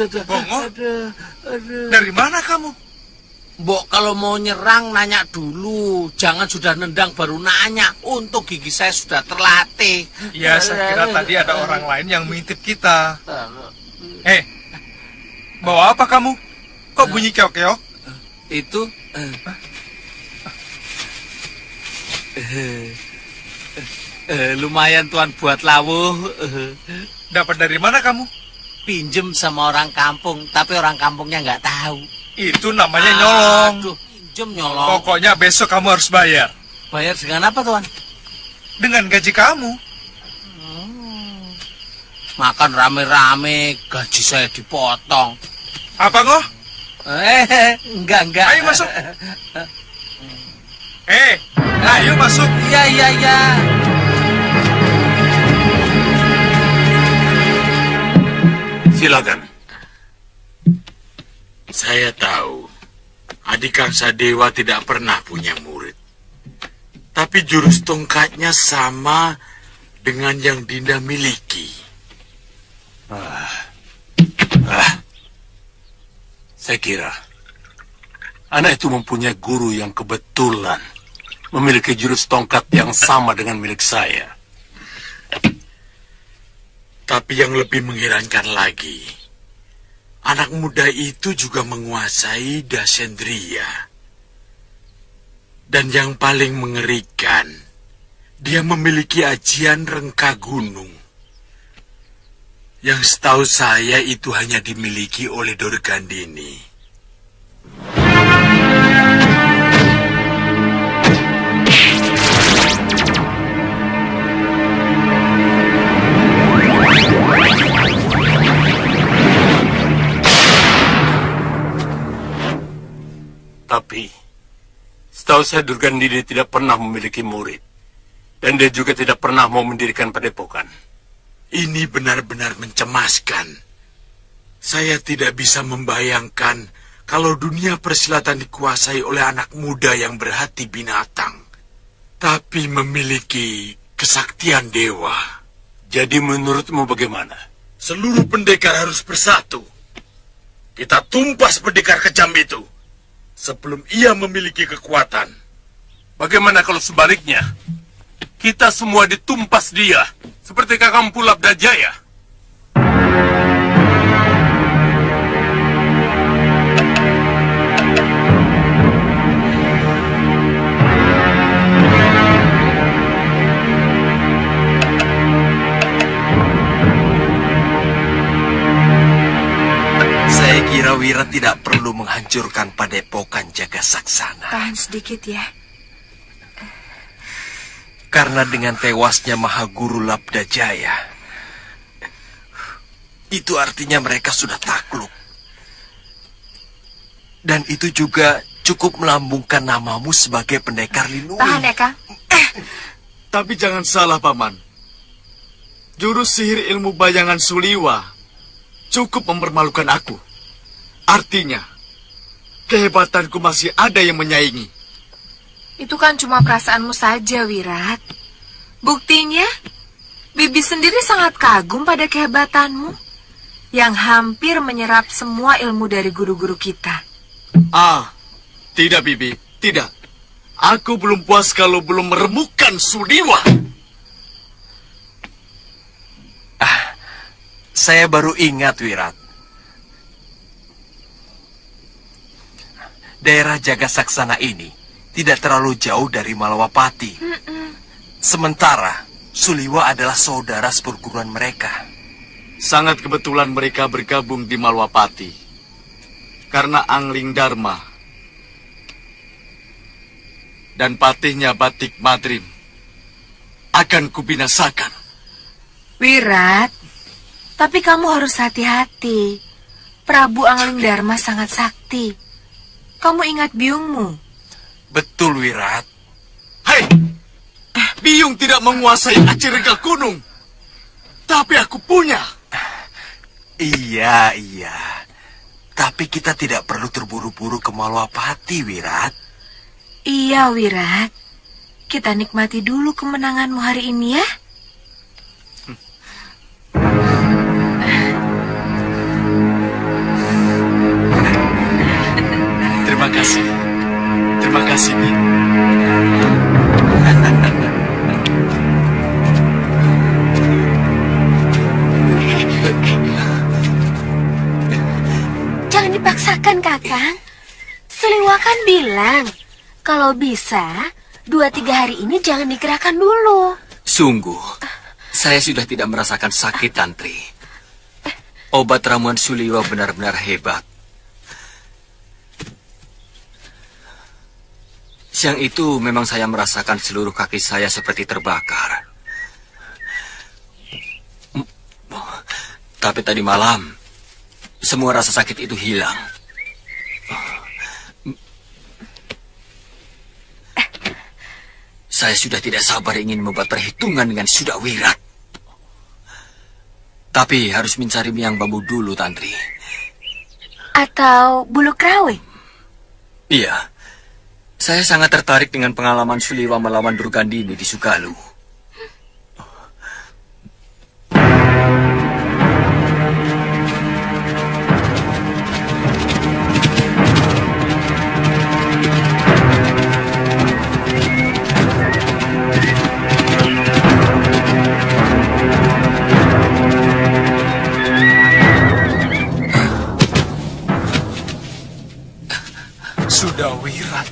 Bongo, dari mana kamu? Mbok kalau mau nyerang nanya dulu, jangan sudah nendang baru nanya. Untuk gigi saya sudah terlatih. Ya, saya kira tadi ada orang lain yang mengintip kita. Bawa apa kamu? Kok bunyi keok-keok? Itu lumayan tuan buat lawuh. Dapat dari mana kamu? Pinjem sama orang kampung, tapi orang kampungnya nggak tahu. Itu namanya nyolong. Aduh, pinjem nyolong. Pokoknya besok kamu harus bayar. Bayar dengan apa, tuan? Dengan gaji kamu. Makan rame-rame, gaji saya dipotong. Apa ngoh? Enggak. Ayo masuk. Ayo masuk. Iya. Silakan. Saya tahu adik Kangsa Dewa tidak pernah punya murid. Tapi jurus tongkatnya sama dengan yang Dinda miliki. Saya kira anak itu mempunyai guru yang kebetulan memiliki jurus tongkat yang sama dengan milik saya. Tapi yang lebih mengherankan lagi, anak muda itu juga menguasai Dasendria. Dan yang paling mengerikan, dia memiliki ajian rengka gunung. Yang setahu saya itu hanya dimiliki oleh Dorgandini. Tapi setahu saya Durgandini tidak pernah memiliki murid. Dan dia juga tidak pernah mau mendirikan padepokan. Ini benar-benar mencemaskan. Saya tidak bisa membayangkan kalau dunia persilatan dikuasai oleh anak muda yang berhati binatang, tapi memiliki kesaktian dewa. Jadi menurutmu bagaimana? Seluruh pendekar harus bersatu. Kita tumpas pendekar kejam itu sebelum ia memiliki kekuatan. Bagaimana kalau sebaliknya? Kita semua ditumpas dia, seperti Kakang Pulap Dajaya. Saya kira Wira tidak perlu menghancurkan padepokan Jagasaksana. Tahan sedikit ya. Karena dengan tewasnya Mahaguru Labdajaya, itu artinya mereka sudah takluk. Dan itu juga cukup melambungkan namamu sebagai pendekar Linuwing. Tahan ya, Kang. Tapi jangan salah, Paman. Jurus sihir ilmu bayangan Suliwa cukup mempermalukan aku. Artinya, kehebatanku masih ada yang menyaingi. Itu kan cuma perasaanmu saja, Wirat. Buktinya, Bibi sendiri sangat kagum pada kehebatanmu yang hampir menyerap semua ilmu dari guru-guru kita. Tidak, Bibi, tidak. Aku belum puas kalau belum meremukkan Suliwa. Saya baru ingat, Wirat. Daerah Jagasaksana ini tidak terlalu jauh dari Malawapati. Sementara Suliwa adalah saudara seperguruan mereka. Sangat kebetulan mereka bergabung di Malwapati. Karena Angling Dharma dan patihnya Batik Madrim akan kubinasakan. Wirat, tapi kamu harus hati-hati. Prabu Angling Dharma sangat sakti. Kamu ingat biungmu? Betul, Wirat. Hei! Biung tidak menguasai Acirega Gunung. Tapi aku punya. Iya. Tapi kita tidak perlu terburu-buru ke Malwapati, Wirat. Iya, Wirat. Kita nikmati dulu kemenanganmu hari ini ya. Terima kasih. Terima kasih, Bi. Jangan dipaksakan, Kakang. Suliwa kan bilang, kalau bisa, 2-3 hari ini jangan digerakkan dulu. Sungguh, saya sudah tidak merasakan sakit, Tantri. Obat ramuan Suliwa benar-benar hebat. Siang itu memang saya merasakan seluruh kaki saya seperti terbakar. Tapi tadi malam, semua rasa sakit itu hilang. Saya sudah tidak sabar ingin membuat perhitungan dengan Suda Wirat. Tapi harus mencari miang bambu dulu, Tantri. Atau bulu krawe. Iya, saya sangat tertarik dengan pengalaman Suliwa melawan Durgandini di Sugalu. Sudah Wirat.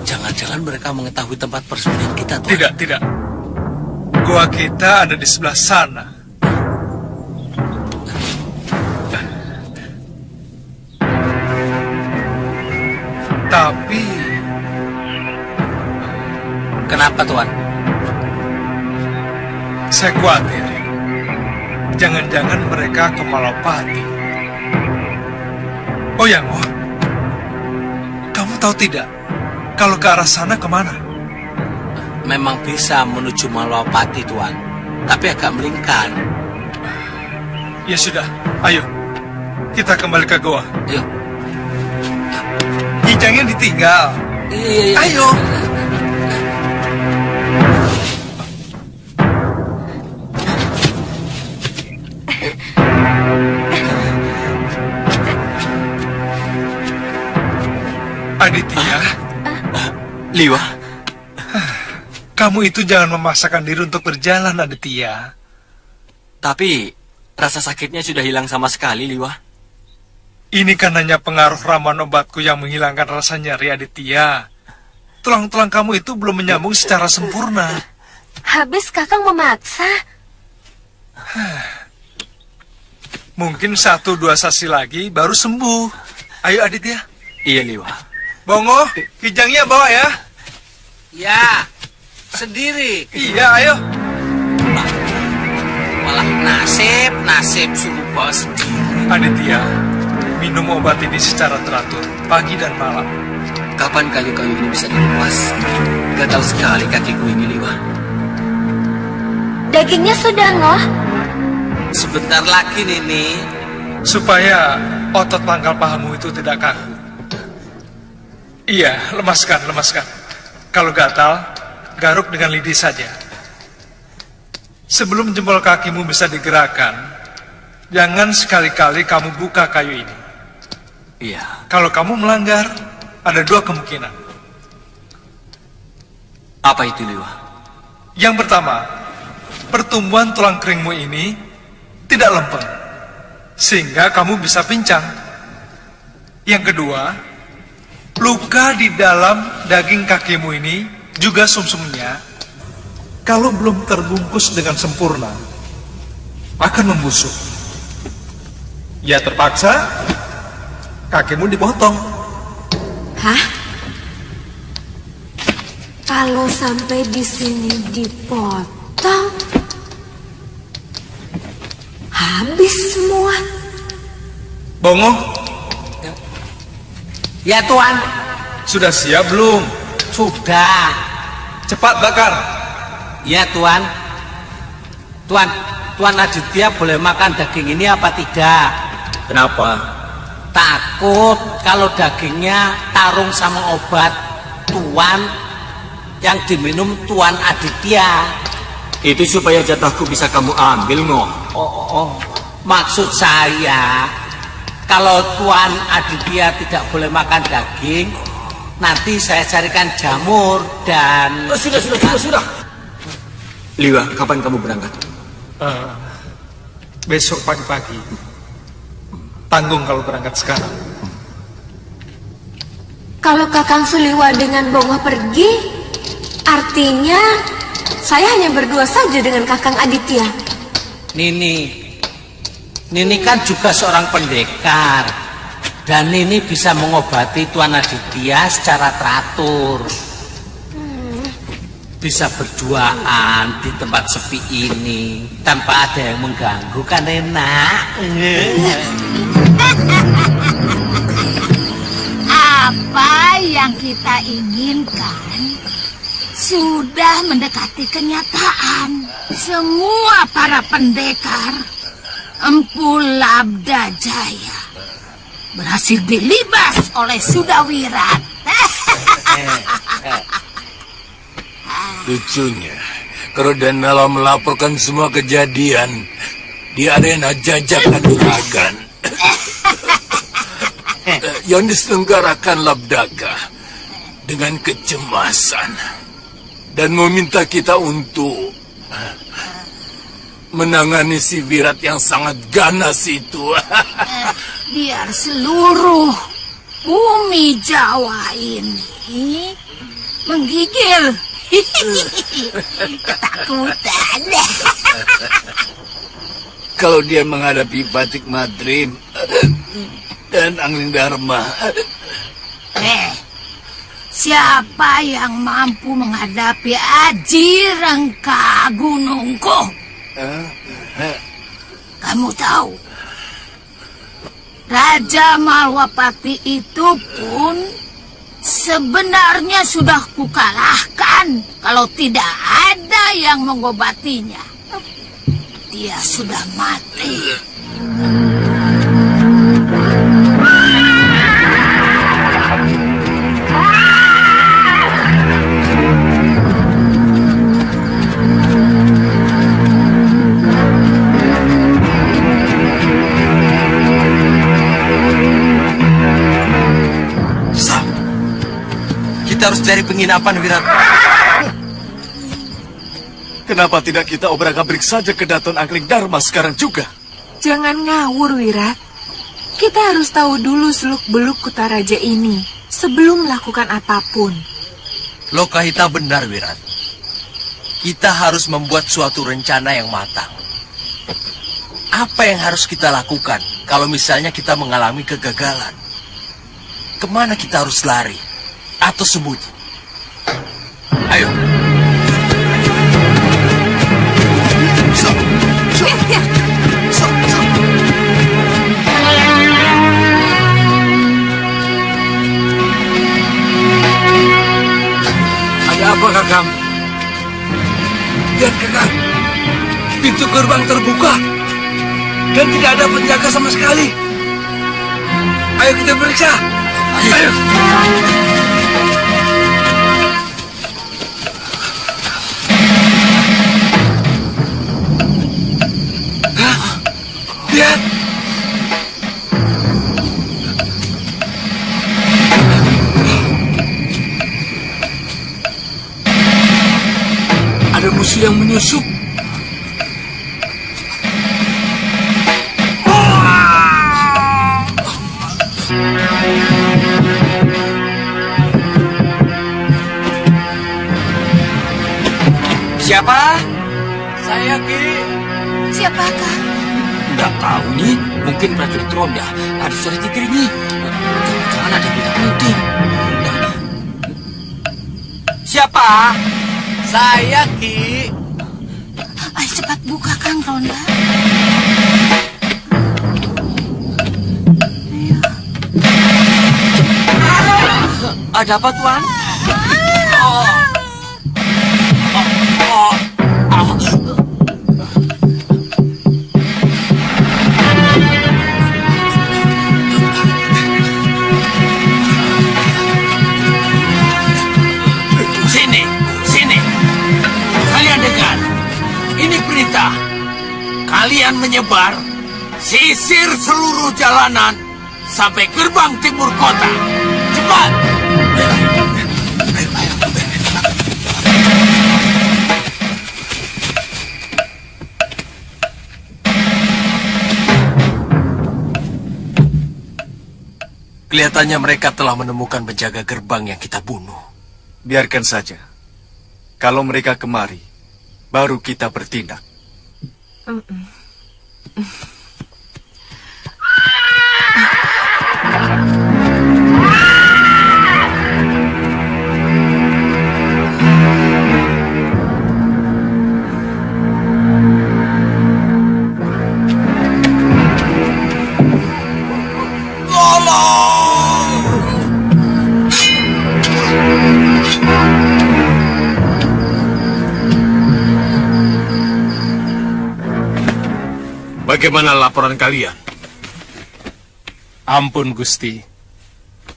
Jangan-jangan mereka mengetahui tempat persembunyian kita, Tuan. Tidak. Gua kita ada di sebelah sana. Tapi Kenapa, Tuan? saya khawatir. Jangan-jangan mereka ke Malapati. Oh ya, Ngo. Kamu tahu tidak? Kalau ke arah sana kemana? Memang bisa menuju Malawapati, Tuan. Tapi agak melingkar. Ya sudah, ayo. Kita kembali ke goa. Yuk. Kijangnya ditinggal. Iya. Ayo. Aditya, Liwa, kamu itu jangan memaksakan diri untuk berjalan, Aditya. tapi rasa sakitnya sudah hilang sama sekali, Liwa. Ini kan hanya pengaruh ramuan obatku yang menghilangkan rasa nyeri, Aditya. Tulang-tulang kamu itu belum menyambung secara sempurna. Habis Kakang memaksa. Mungkin 1-2 sesi lagi baru sembuh. Ayo, Aditya. Iya, Liwa. Bongo, kijangnya bawa ya. Ya, sendiri. Iya, ayo. Malah nasib suruh bawa sendiri. Aditya, minum obat ini secara teratur, pagi dan malam. Kapan kayu-kayu ini bisa dilepas? Gatal sekali kakiku ini, Liwa. Dagingnya sudah, Ngoh. Sebentar lagi, Nini. Supaya otot pangkal pahamu itu tidak kaku. Iya, lemaskan. Kalau gatal, garuk dengan lidi saja. Sebelum jempol kakimu bisa digerakkan, jangan sekali-kali kamu buka kayu ini. Iya. Kalau kamu melanggar, ada 2 kemungkinan. Apa itu, Liwa? Yang pertama, pertumbuhan tulang keringmu ini tidak lempeng, sehingga kamu bisa pincang. Yang kedua, luka di dalam daging kakimu ini, juga sumsumnya, kalau belum terbungkus dengan sempurna, akan membusuk. Ya terpaksa, kakimu dipotong. Hah? Kalau sampai di sini dipotong, habis semua. Bongo, Ya Tuan, sudah siap belum? sudah. Cepat bakar. Ya Tuan. Tuan Aditya boleh makan daging ini apa tidak? Kenapa? Takut kalau dagingnya tarung sama obat Tuan yang diminum Tuan Aditya. Itu supaya jatahku bisa kamu ambil, Ngoh. Maksud saya, kalau Tuan Aditya tidak boleh makan daging, nanti saya carikan jamur dan... Sudah. Liwa, kapan kamu berangkat? Besok pagi-pagi. Tanggung kalau berangkat sekarang. Kalau Kakang Suliwa dengan Bongo pergi, artinya saya hanya berdua saja dengan Kakang Aditya. Nini kan juga seorang pendekar, dan Nini bisa mengobati Tuan Aditya secara teratur. Bisa berduaan di tempat sepi ini tanpa ada yang mengganggu, kan enak. Apa yang kita inginkan sudah mendekati kenyataan. Semua para pendekar Empu Labda Jaya berhasil dilibas oleh Sudawirat. Lucunya, kalau Danala melaporkan semua kejadian di arena Jajak Kanuragan yang diselenggarakan Labdaka dengan kecemasan dan meminta kita untuk menangani si Wirat yang sangat ganas itu. Biar seluruh bumi Jawa ini menggigil ketakutan. Kalau dia menghadapi Batik Madrim dan Angling Dharma, siapa yang mampu menghadapi Aji Rengka Gunungku? Kamu tahu, Raja Malwapati itu pun sebenarnya sudah kukalahkan. Kalau tidak ada yang mengobatinya, dia sudah mati. Kita harus cari penginapan, Wirat. kenapa tidak kita obrak-abrik saja ke Daton Angling Dharma sekarang juga? Jangan ngawur, Wirat. Kita harus tahu dulu seluk-beluk Kutaraja ini sebelum melakukan apapun. Lokahita benar, Wirat. Kita harus membuat suatu rencana yang matang. Apa yang harus kita lakukan kalau misalnya kita mengalami kegagalan? Kemana kita harus lari? Atau sembunyi? Ayo. Stop. Ada apa, Kakang? Lihat, Kakang. Pintu gerbang terbuka. Dan tidak ada penjaga sama sekali. Ayo kita periksa. Ayo. Lihat. Ada musuh yang menyusup. Siapakah? Nggak tahu nih, mungkin prajurit ronda. Ada suara Cikri nih. Jangan ada yang tidak penting. Siapa? Saya, Ki. Ayo cepat buka, Kang Ronda. Ada apa, Tuan? Sini, sini. Kalian dengar. Ini perintah. Kalian menyebar, sisir seluruh jalanan sampai gerbang timur kota. Cepat. Kelihatannya mereka telah menemukan penjaga gerbang yang kita bunuh. Biarkan saja. Kalau mereka kemari, baru kita bertindak. Bagaimana laporan kalian? Ampun, Gusti.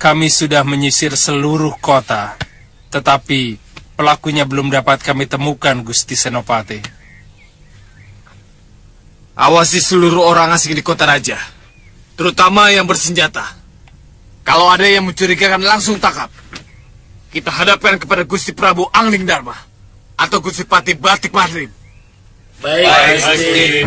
Kami sudah menyisir seluruh kota, tetapi pelakunya belum dapat kami temukan, Gusti Senopati. Awasi seluruh orang asing di kota raja, terutama yang bersenjata. Kalau ada yang mencurigakan, langsung tangkap. Kita hadapkan kepada Gusti Prabu Angling Dharma atau Gusti Pati Batik Mahrim. Baik, Gusti.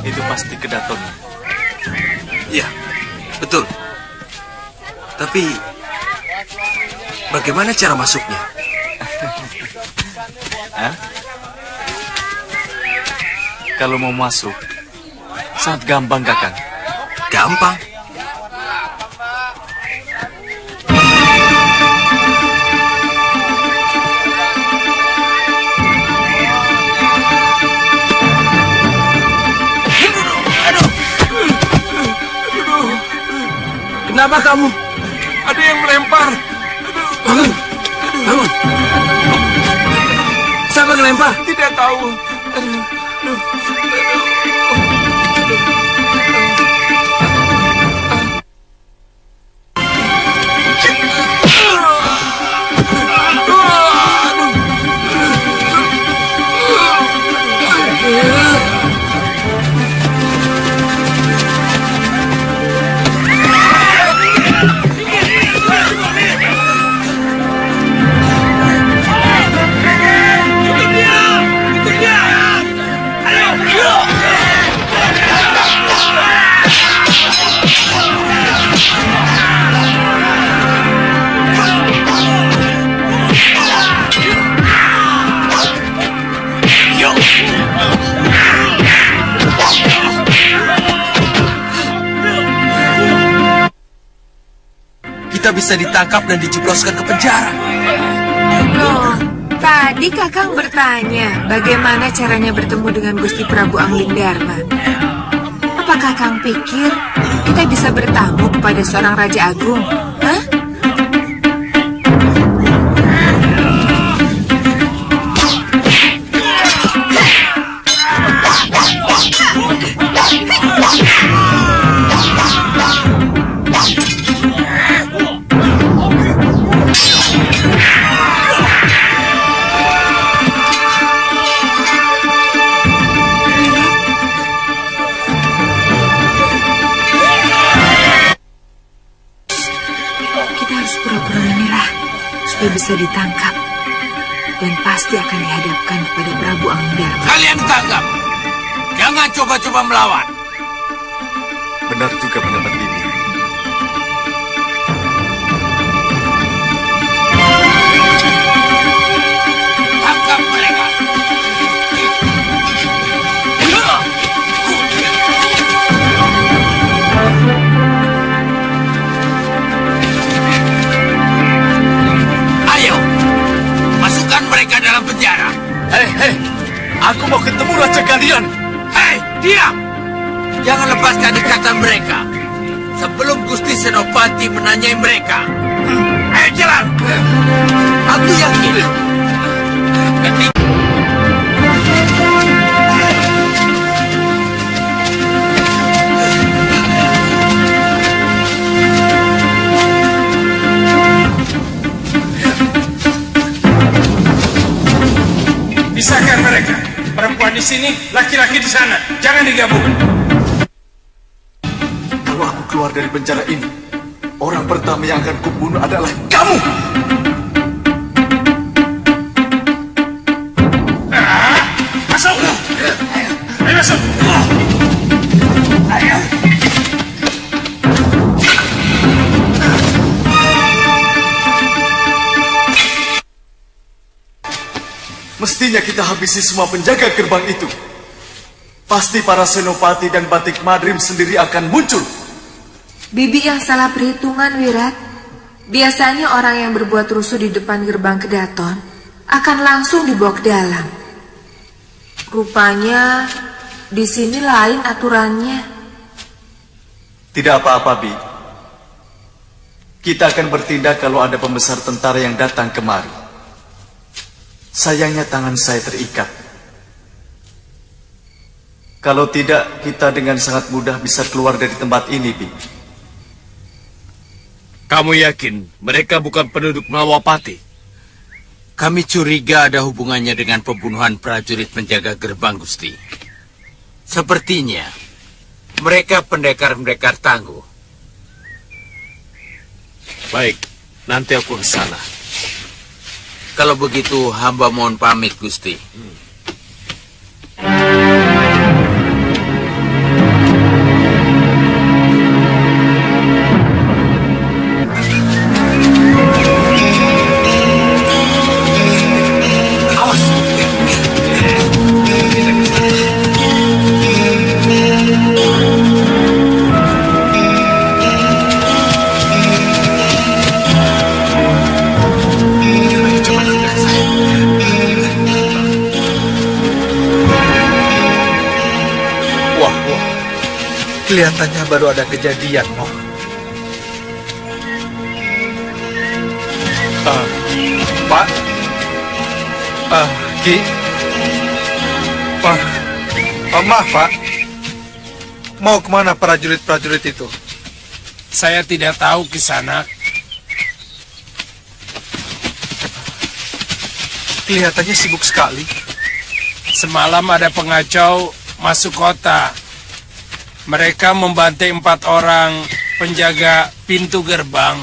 Itu pasti kedatonnya. Iya, betul. Tapi, bagaimana cara masuknya? Kalau mau masuk, sangat gampang, Kakang. Gampang. Kenapa kamu? Ada yang melempar. Bangun. Bangun. Siapa yang melempar? Tidak tahu. Kita bisa ditangkap dan dijebloskan ke penjara. Loh, tadi Kakang bertanya bagaimana caranya bertemu dengan Gusti Prabu Angling Dharma. Apakah Akang pikir kita bisa bertamu kepada seorang Raja Agung? Hah? Bisa ditangkap dan pasti akan dihadapkan kepada Prabu Anglingdarma. Kalian ditangkap. Jangan coba-coba melawan. Benar juga pendapat Bibi. Tangkap mereka. Mereka dalam penjara. Hei, aku mau ketemu raja kalian. Hei, diam! Jangan lepaskan ikatan mereka sebelum Gusti Senopati menanyai mereka. Ayo jalan. Aku yakin ketika Pisahkan mereka. Perempuan di sini, laki-laki di sana. Jangan digabung. Kalau aku keluar dari penjara ini, orang pertama yang akan kubunuh adalah kamu. Masuk. Ayo masuk. Ayo. Mestinya kita habisi semua penjaga gerbang itu. Pasti para senopati dan batik madrim sendiri akan muncul. Bibi yang salah perhitungan, Wirat. Biasanya orang yang berbuat rusuh di depan gerbang Kedaton akan langsung dibawa ke dalam. Rupanya di sini lain aturannya. Tidak apa-apa, Bi. Kita akan bertindak kalau ada pembesar tentara yang datang kemari. Sayangnya tangan saya terikat. Kalau tidak, kita dengan sangat mudah bisa keluar dari tempat ini, Bi. Kamu yakin mereka bukan penduduk Malwapati? Kami curiga ada hubungannya dengan pembunuhan prajurit penjaga gerbang, Gusti. Sepertinya mereka pendekar-pendekar tangguh. Baik, nanti aku ke sana. Kalau begitu, hamba mohon pamit, Gusti. Kelihatannya baru ada kejadian, Noh. Pak? Ki? Pak? Maaf, Pak. Mau kemana prajurit-prajurit itu? Saya tidak tahu, Kisanak. Kelihatannya sibuk sekali. Semalam ada pengacau masuk kota. Mereka membantai 4 orang penjaga pintu gerbang.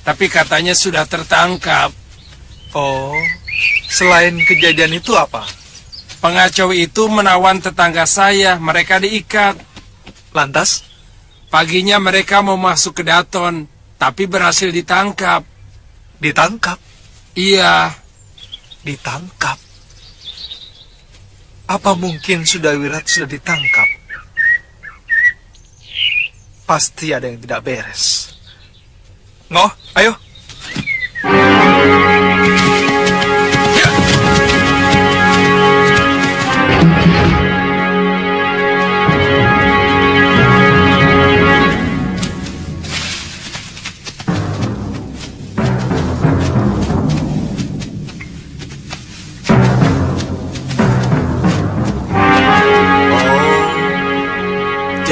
Tapi katanya sudah tertangkap. Oh, selain kejadian itu apa? Pengacau itu menawan tetangga saya, mereka diikat. Lantas? Paginya mereka mau masuk ke Daton, tapi berhasil ditangkap. Ditangkap? Iya. Ditangkap? Apa mungkin Wirat sudah ditangkap? Pasti ada yang tidak beres. Ngoh, ayo.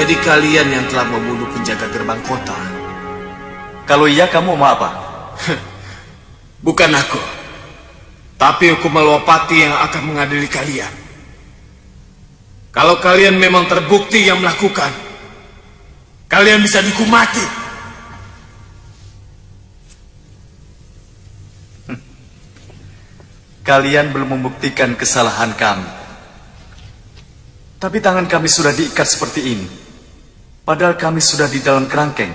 Jadi kalian yang telah membunuh penjaga gerbang kota? Kalau iya, kamu mau apa? Bukan aku, tapi hukum Malwapati yang akan mengadili kalian. Kalau kalian memang terbukti yang melakukan, kalian bisa dihukum mati. Kalian belum membuktikan kesalahan kami. Tapi tangan kami sudah diikat seperti ini. Padahal kami sudah di dalam kerangkeng.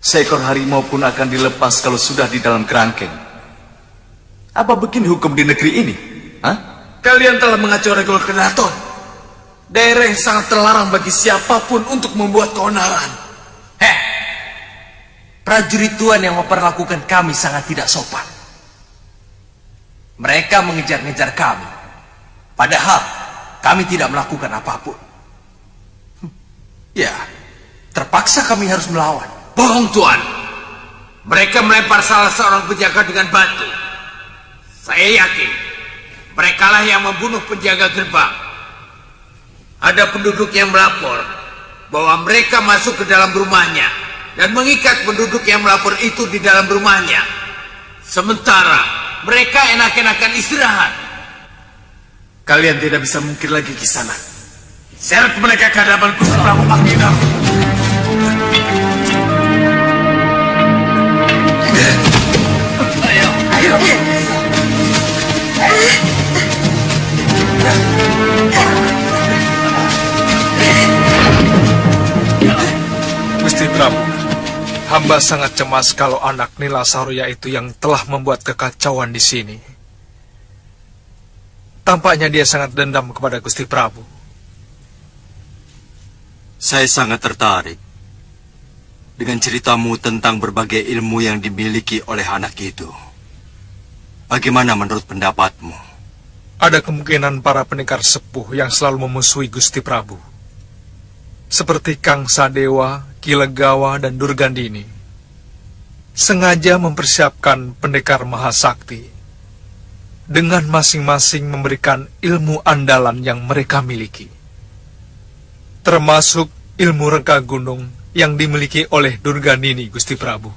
Seekor harimau pun akan dilepas kalau sudah di dalam kerangkeng. Apa begini hukum di negeri ini? Hah? Kalian telah mengacau regul kedaton. Daerah yang sangat terlarang bagi siapapun untuk membuat keonaran. Prajurit Tuan yang memperlakukan kami sangat tidak sopan. Mereka mengejar-ngejar kami. Padahal kami tidak melakukan apapun. Ya, terpaksa kami harus melawan. Bohong, Tuan. Mereka melempar salah seorang penjaga dengan batu. Saya yakin merekalah yang membunuh penjaga gerbang. Ada penduduk yang melapor bahwa mereka masuk ke dalam rumahnya dan mengikat penduduk yang melapor itu di dalam rumahnya. Sementara mereka enak-enakan istirahat. Kalian tidak bisa mungkin lagi di sana. Seret mereka ke hadapan Gusti Prabu Magina. Ayo. Gusti Prabu, hamba sangat cemas kalau anak Nila Saroya itu yang telah membuat kekacauan di sini. Tampaknya dia sangat dendam kepada Gusti Prabu. Saya sangat tertarik dengan ceritamu tentang berbagai ilmu yang dimiliki oleh anak itu. Bagaimana menurut pendapatmu? Ada kemungkinan para pendekar sepuh yang selalu memusuhi Gusti Prabu, seperti Kang Sadewa, Ki Legawa, dan Durgandini, sengaja mempersiapkan pendekar mahasakti dengan masing-masing memberikan ilmu andalan yang mereka miliki, termasuk ilmu rengka gunung yang dimiliki oleh Durgandini, Gusti Prabu.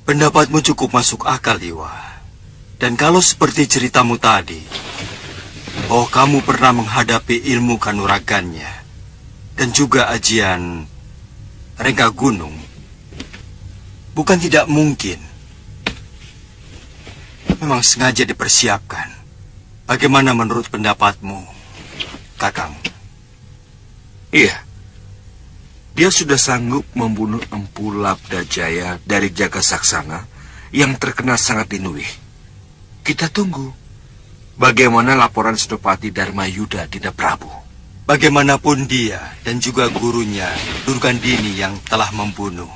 Pendapatmu cukup masuk akal, Dewa. Dan kalau seperti ceritamu tadi, oh kamu pernah menghadapi ilmu kanuragannya dan juga ajian rengka gunung, bukan tidak mungkin. Memang sengaja dipersiapkan. Bagaimana menurut pendapatmu, Kakang? Iya. Dia sudah sanggup membunuh Empu Labdajaya dari Jaga Saksana yang terkenal sangat dinuih. Kita tunggu bagaimana laporan Senopati Dharmayuda Dinda Prabu. Bagaimanapun dia dan juga gurunya Durgandini yang telah membunuh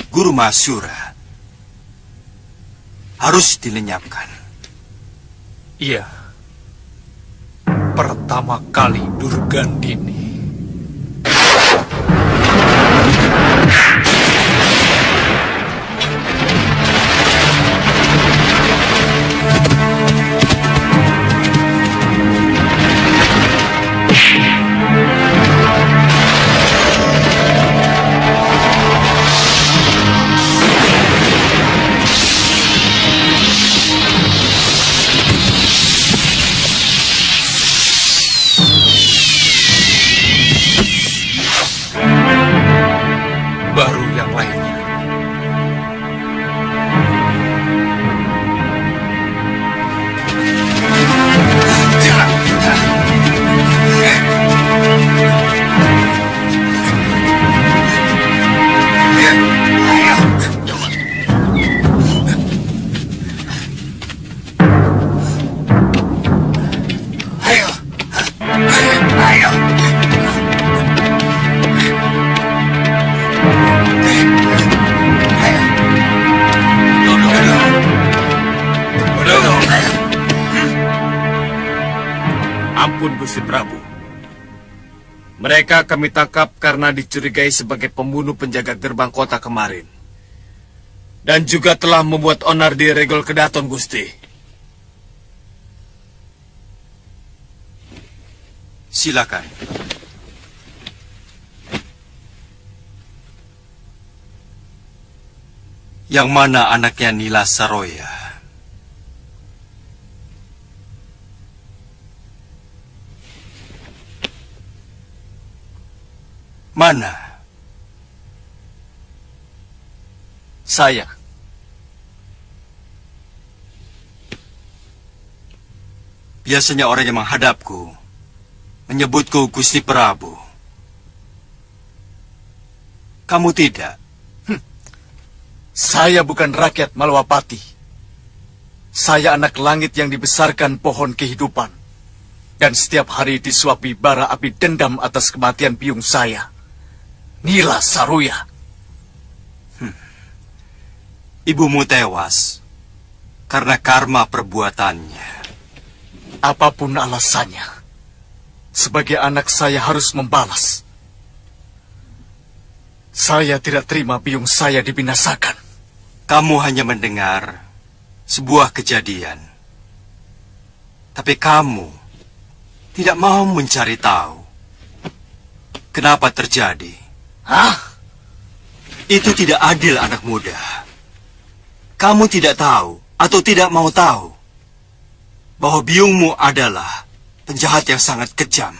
Guru Masura harus dilenyapkan. Iya. Pertama kali Durgandini. Baru yang lainnya. Ampun, Gusti Prabu. Mereka kami tangkap karena dicurigai sebagai pembunuh penjaga gerbang kota kemarin. Dan juga telah membuat onar di regol kedaton, Gusti. Silakan. Yang mana anaknya Nila Saroya? Mana? Saya. Biasanya orang yang menghadapku menyebutku Gusti Prabu. Kamu tidak? Saya bukan rakyat Malwapati. Saya anak langit yang dibesarkan pohon kehidupan. Dan setiap hari disuapi bara api dendam atas kematian biung saya, Nila Saroya. Ibumu tewas karena karma perbuatannya. Apapun alasannya, sebagai anak saya harus membalas. Saya tidak terima biung saya dibinasakan. Kamu hanya mendengar sebuah kejadian. Tapi kamu tidak mau mencari tahu kenapa terjadi. Hah? Itu tidak adil, anak muda. Kamu tidak tahu atau tidak mau tahu bahwa biungmu adalah penjahat yang sangat kejam.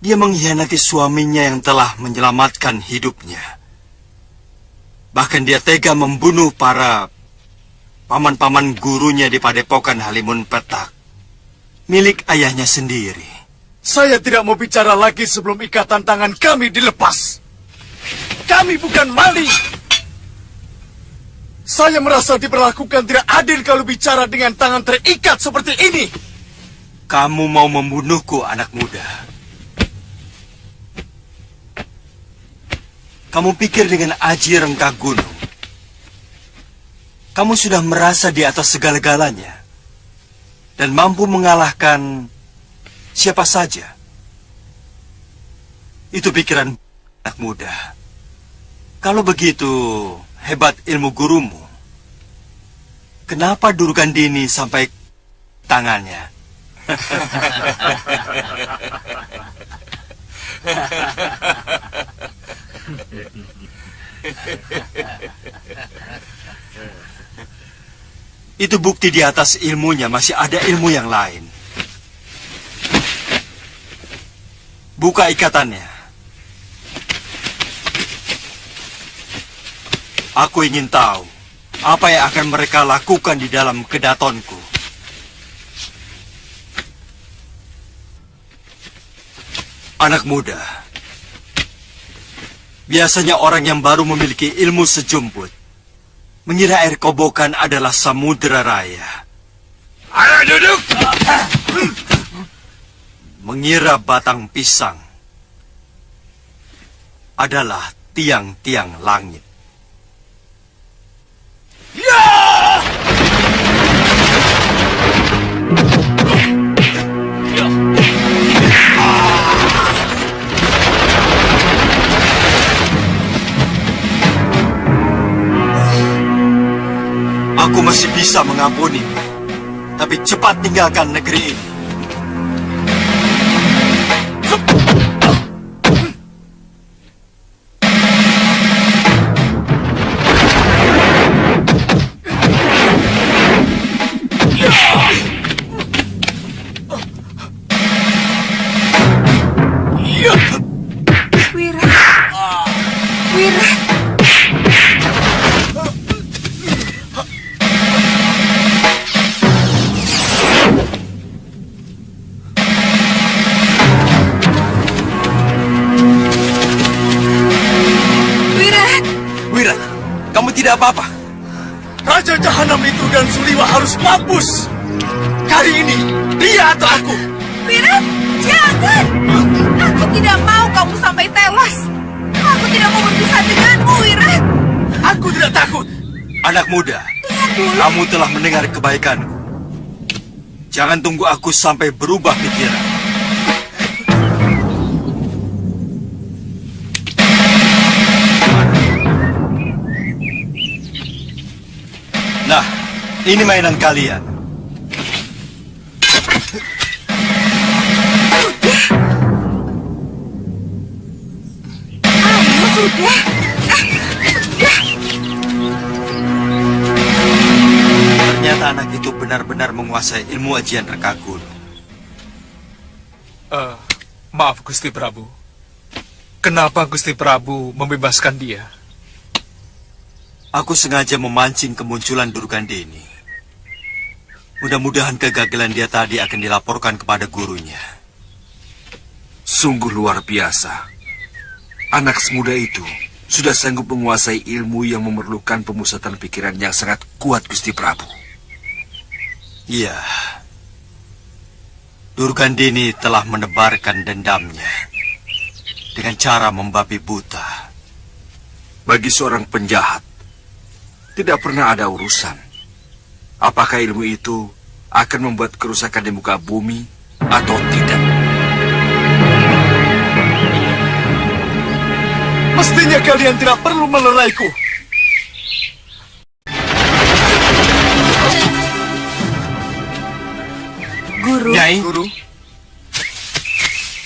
Dia mengkhianati suaminya yang telah menyelamatkan hidupnya. Bahkan dia tega membunuh para paman-paman gurunya di Padepokan Halimun Petak, milik ayahnya sendiri. Saya tidak mau bicara lagi sebelum ikatan tangan kami dilepas. Kami bukan maling. Saya merasa diperlakukan tidak adil kalau bicara dengan tangan terikat seperti ini. Kamu mau membunuhku, anak muda. Kamu pikir dengan aji rengkah gunung, kamu sudah merasa di atas segala-galanya dan mampu mengalahkan siapa saja. Itu pikiran anak muda. Kalau begitu hebat ilmu gurumu, kenapa Durgandini sampai tangannya? Itu bukti di atas ilmunya masih ada ilmu yang lain. Buka ikatannya. Aku ingin tahu apa yang akan mereka lakukan di dalam kedatonku. Anak muda, biasanya orang yang baru memiliki ilmu sejumput mengira air kobokan adalah samudera raya. Ayo duduk! Mengira batang pisang adalah tiang-tiang langit. Aku masih bisa mengampuni, tapi cepat tinggalkan negeri ini. Tidak apa-apa. Raja Jahanam itu dan Suliwa harus mampus. Kali ini, dia atau aku. Wirat, jangan. Aku tidak mau kamu sampai tewas. Aku tidak mau berpisah denganmu, Wirat. Aku tidak takut. Anak muda, kamu telah mendengar kebaikanku. Jangan tunggu aku sampai berubah pikiran. Nah, ini mainan kalian. Ayo, sudah. jika anak itu benar-benar menguasai ilmu ajian reka gunung. Maaf Gusti Prabu. Kenapa Gusti Prabu membebaskan dia? Aku sengaja memancing kemunculan Durgandini. Mudah-mudahan kegagalan dia tadi akan dilaporkan kepada gurunya. Sungguh luar biasa. Anak semuda itu sudah sanggup menguasai ilmu yang memerlukan pemusatan pikiran yang sangat kuat, Gusti Prabu. Iya. Durgandini telah menebarkan dendamnya dengan cara membabi buta. Bagi seorang penjahat, tidak pernah ada urusan apakah ilmu itu akan membuat kerusakan di muka bumi atau tidak. Mestinya kalian tidak perlu meleraiku. Guru. Nyai. Guru.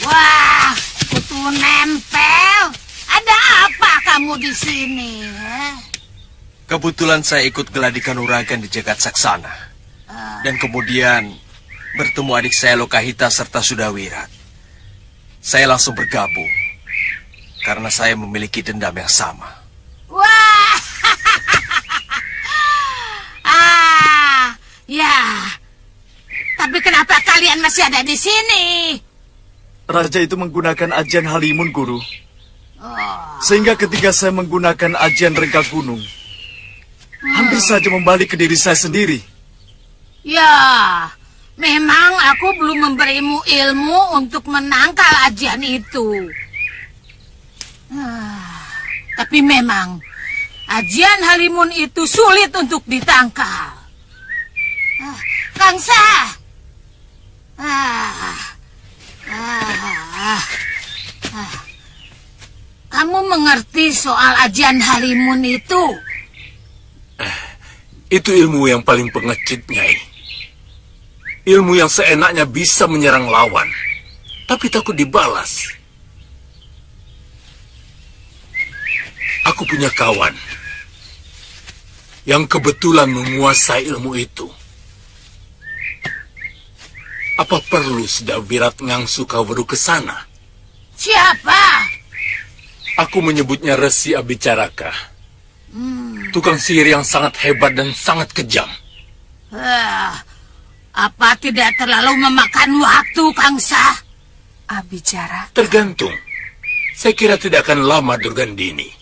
Wah, kutu nempel. Ada apa kamu di sini? Kebetulan saya ikut geladi kanuragan di Jagat Saksana. Dan kemudian bertemu adik saya Lokahita serta Sudawirat. Saya langsung bergabung. Karena saya memiliki dendam yang sama. Wah, ya. Tapi kenapa kalian masih ada di sini? Raja itu menggunakan ajian Halimun, Guru. Sehingga ketika saya menggunakan ajian reka gunung, hampir saja membalik ke diri saya sendiri. Ya, memang aku belum memberimu ilmu untuk menangkal ajian itu. Tapi memang ajian Halimun itu sulit untuk ditangkal. Kangsa, kamu mengerti soal ajian Halimun itu? Itu ilmu yang paling pengecut, Nyai. Ilmu yang seenaknya bisa menyerang lawan, tapi takut dibalas. Aku punya kawan yang kebetulan menguasai ilmu itu. Apa perlu Sudawirat ngangsu Kaweru ke sana? Siapa? Aku menyebutnya Resi Abicaraka. Tukang sihir yang sangat hebat dan sangat kejam. Apa tidak terlalu memakan waktu, Kangsa? Abicara. Tergantung. Saya kira tidak akan lama, Durgandini.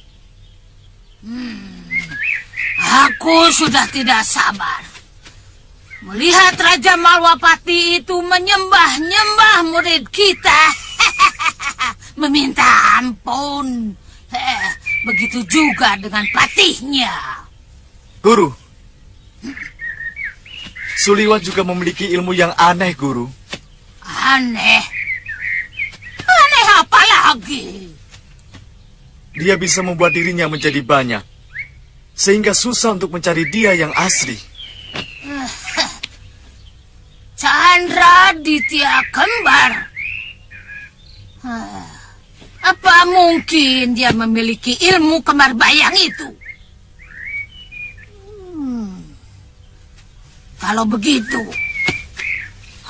Aku sudah tidak sabar melihat Raja Malwapati itu menyembah-nyembah murid kita. Meminta ampun. Begitu juga dengan patihnya. Guru, Suliwat juga memiliki ilmu yang aneh, Guru. Aneh? Aneh apa lagi? Dia bisa membuat dirinya menjadi banyak, sehingga susah untuk mencari dia yang asli. Chandra Ditya Kembar. Apa mungkin dia memiliki ilmu kembar bayang itu? Kalau begitu,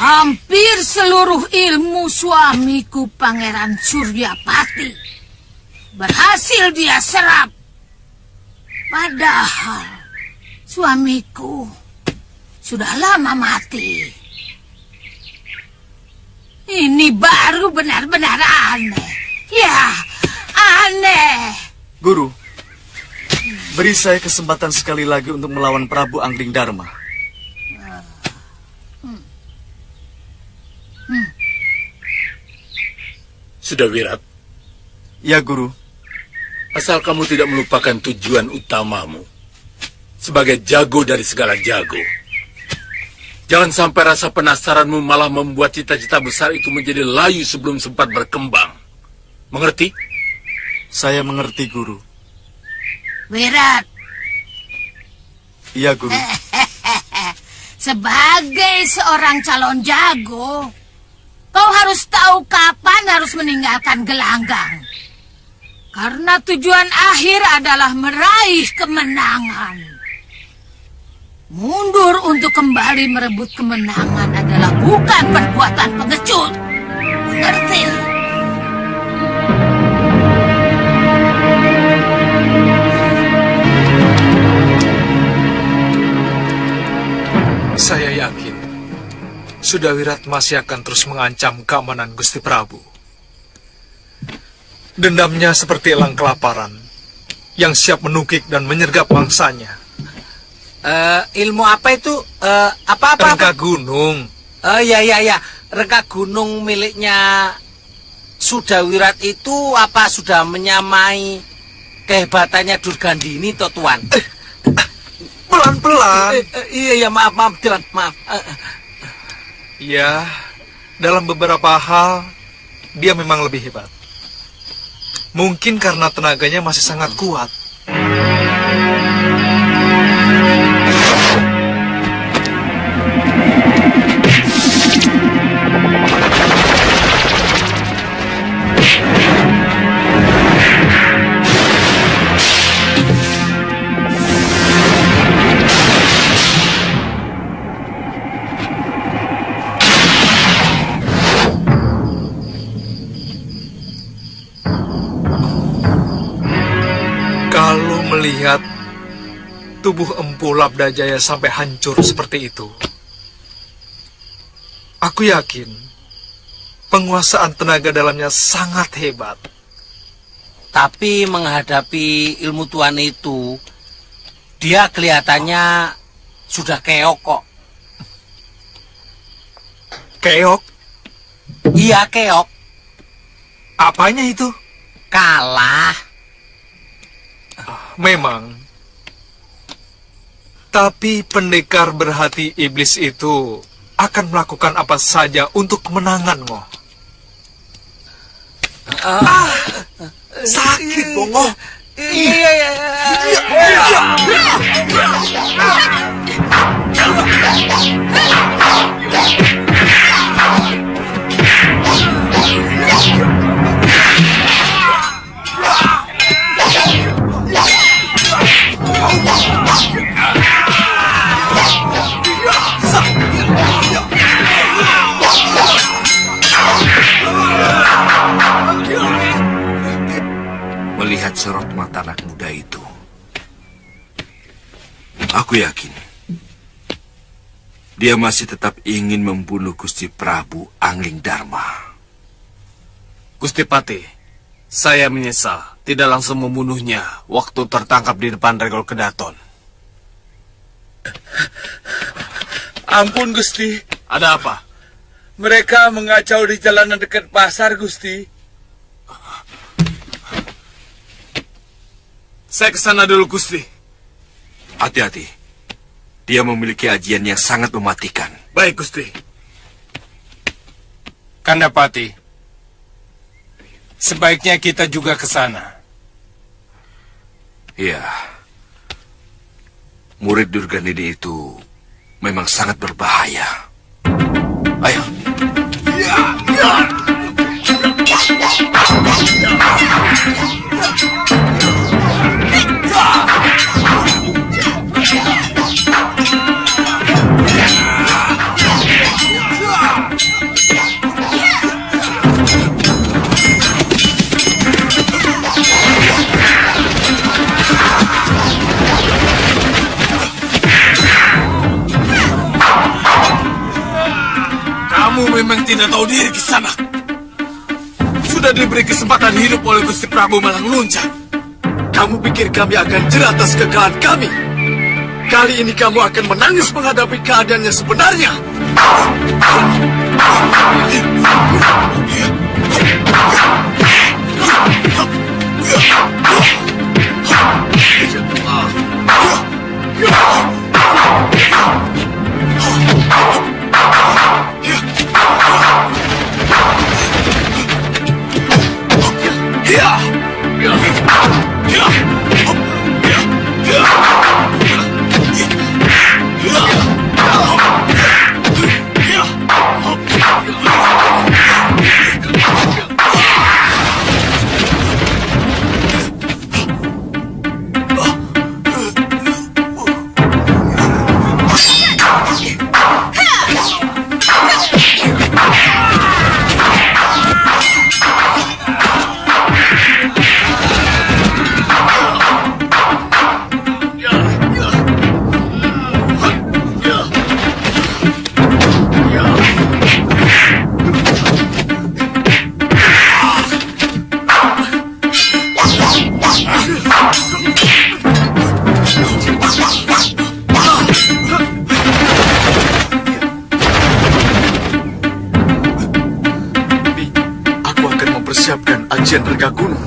hampir seluruh ilmu suamiku Pangeran Suryapati berhasil dia serap. Padahal suamiku sudah lama mati. Ini baru benar-benar aneh. Ya, aneh. Guru, beri saya kesempatan sekali lagi untuk melawan Prabu Angling Dharma. Sudawirat. Ya, Guru. Asal kamu tidak melupakan tujuan utamamu sebagai jago dari segala jago. Jangan sampai rasa penasaranmu malah membuat cita-cita besar itu menjadi layu sebelum sempat berkembang. Mengerti? Saya mengerti, Guru. Wirat. Iya, Guru. Sebagai seorang calon jago, kau harus tahu kapan harus meninggalkan gelanggang. Karena tujuan akhir adalah meraih kemenangan. Mundur untuk kembali merebut kemenangan adalah bukan perbuatan pengecut. Mengerti? Saya yakin Sudawirat masih akan terus mengancam keamanan Gusti Prabu. Dendamnya seperti elang kelaparan yang siap menukik dan menyergap mangsanya. Ilmu apa itu? Apa-apa? Rengga gunung. Ya. Rengga gunung miliknya Sudawirat itu apa sudah menyamai kehebatannya Durgandini, toh Tuan? Pelan-pelan. Iya, maaf, Tuan, maaf. Ya, dalam beberapa hal dia memang lebih hebat. Mungkin karena tenaganya masih sangat kuat. Kalau melihat tubuh Empu Labdajaya sampai hancur seperti itu, aku yakin penguasaan tenaga dalamnya sangat hebat. Tapi menghadapi ilmu Tuan itu, dia kelihatannya sudah keok kok. Keok? Iya, keok. Apanya itu? Kalah. Memang. Tapi pendekar berhati iblis itu akan melakukan apa saja untuk kemenangan, Ngoh. Sakit, Bongo. Iya. Melihat sorot mata anak muda itu, aku yakin dia masih tetap ingin membunuh Gusti Prabu Angling Dharma. Gusti Pati, saya menyesal tidak langsung membunuhnya waktu tertangkap di depan Regol Kedaton. Ampun, Gusti. Ada apa? Mereka mengacau di jalanan dekat pasar, Gusti. Saya ke sana dulu, Gusti. Hati-hati. Dia memiliki ajian yang sangat mematikan. Baik, Gusti. Kandapati, sebaiknya kita juga ke sana. Iya. Murid Durgandini itu memang sangat berbahaya. Ayo. Kamu memang tidak tahu diri di sana. Sudah diberi kesempatan hidup oleh Gusti Prabu Malang Luncak. Kamu pikir kami akan jerah atas kekalahan kami? Kali ini kamu akan menangis menghadapi keadaannya sebenarnya. Ajian Rengga Gunung.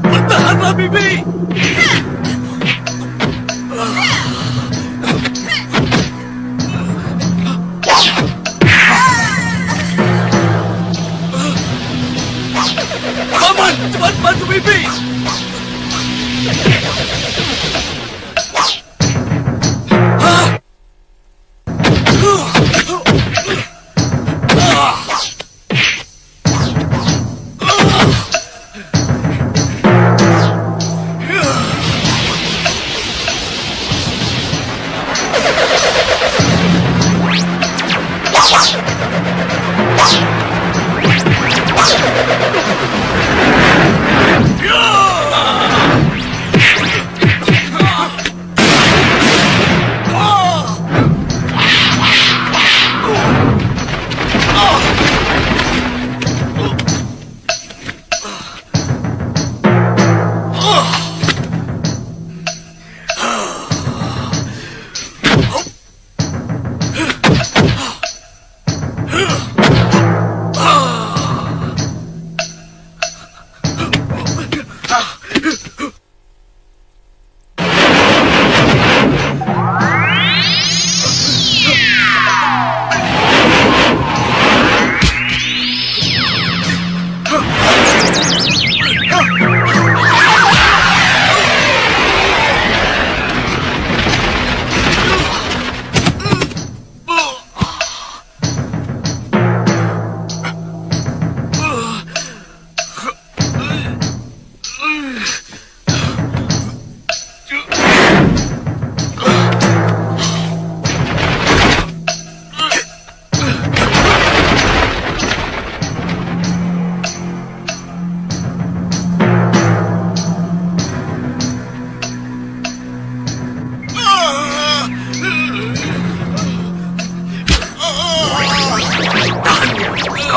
Bertahanlah, Bibi! Paman, cepat bantu Bibi!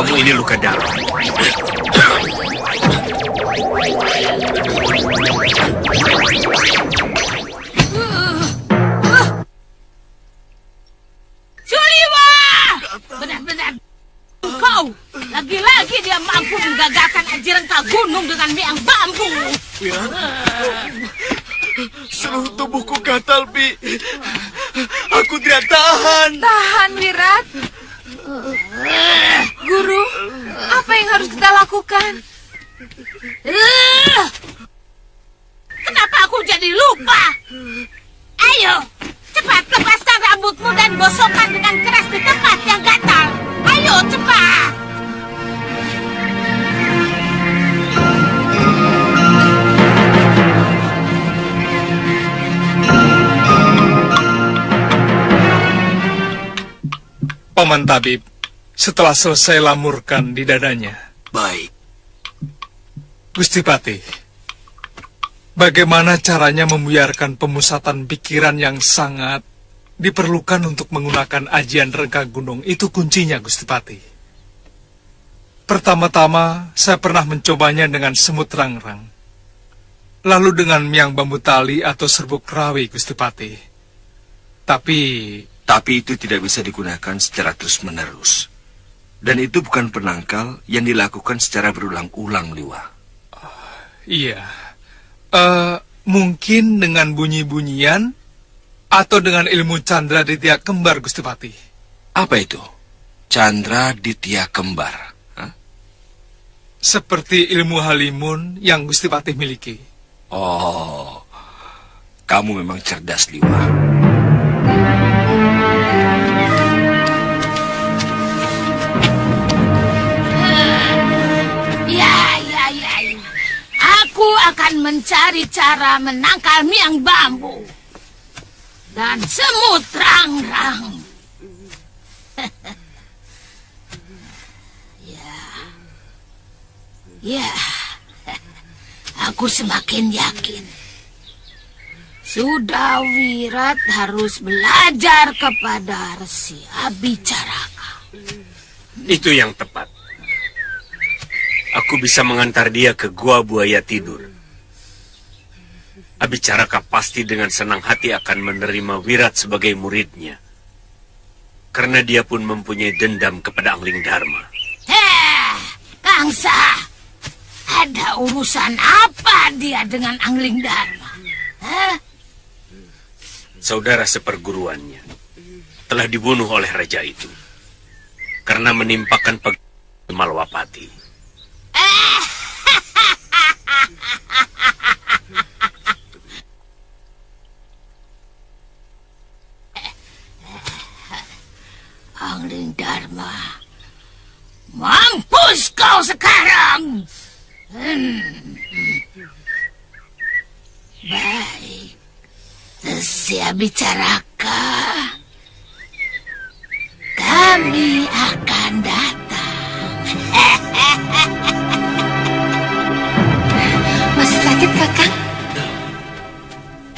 Kamu ini luka dalam. Suliwa! Benar-benar kau lagi-lagi dia mampu menggagalkan Aji Rengga Gunung dengan miang bambu. Seluruh tubuhku gatal, Bi. Aku tidak tahan. Tahan, Wirat. Guru, apa yang harus kita lakukan? Kenapa aku jadi lupa? Ayo, cepat lepaskan rambutmu dan gosokkan dengan keras di tempat yang gatal. Ayo, cepat. Paman Tabib, setelah selesai lamurkan di dadanya. Baik. Gusti Patih, bagaimana caranya membuyarkan pemusatan pikiran yang sangat diperlukan untuk menggunakan ajian Rengga Gunung? Itu kuncinya, Gusti Patih. Pertama-tama, saya pernah mencobanya dengan semut rangrang. Lalu dengan miang bambu tali atau serbuk rawi, Gusti Patih. Tapi itu tidak bisa digunakan secara terus-menerus. Dan itu bukan penangkal yang dilakukan secara berulang-ulang, Liwa. Iya. Mungkin dengan bunyi-bunyian atau dengan ilmu candra di tiak kembar, Gusti Patih. Apa itu? Chandra Ditya Kembar. Seperti ilmu halimun yang Gusti Patih miliki. Oh, kamu memang cerdas, Liwa. Ya. Aku akan mencari cara menangkal Miang Bambu. Dan semut rangrang. Ya, aku semakin yakin. Sudah Wirat harus belajar kepada Resi Abicaraka. Itu yang tepat. Aku bisa mengantar dia ke gua buaya tidur. Abicaraka pasti dengan senang hati akan menerima Wirat sebagai muridnya. Karena dia pun mempunyai dendam kepada Angling Dharma. Kangsa, ada urusan apa dia dengan Angling Dharma? Saudara seperguruannya telah dibunuh oleh raja itu karena menimpakan Malwapati. Angling Dharma, mampus kau sekarang. Baik, Resi Abicaraka, kami akan datang. Masih sakit, Kakang?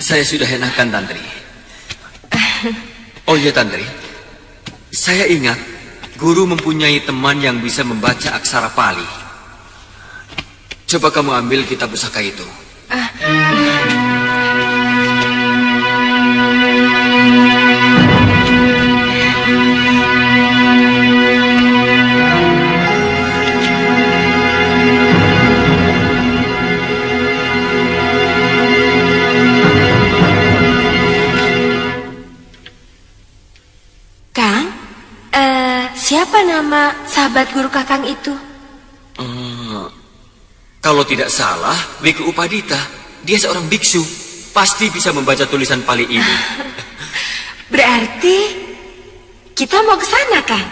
Saya sudah enakan, Tantri. Oh iya, Tantri. Saya ingat, guru mempunyai teman yang bisa membaca aksara Pali. Coba kamu ambil kitab pusaka itu. Siapa nama sahabat guru Kakang itu? Kalau tidak salah, Biku Upadita. Dia seorang biksu. Pasti bisa membaca tulisan Pali ini. Berarti kita mau ke sana, Kang?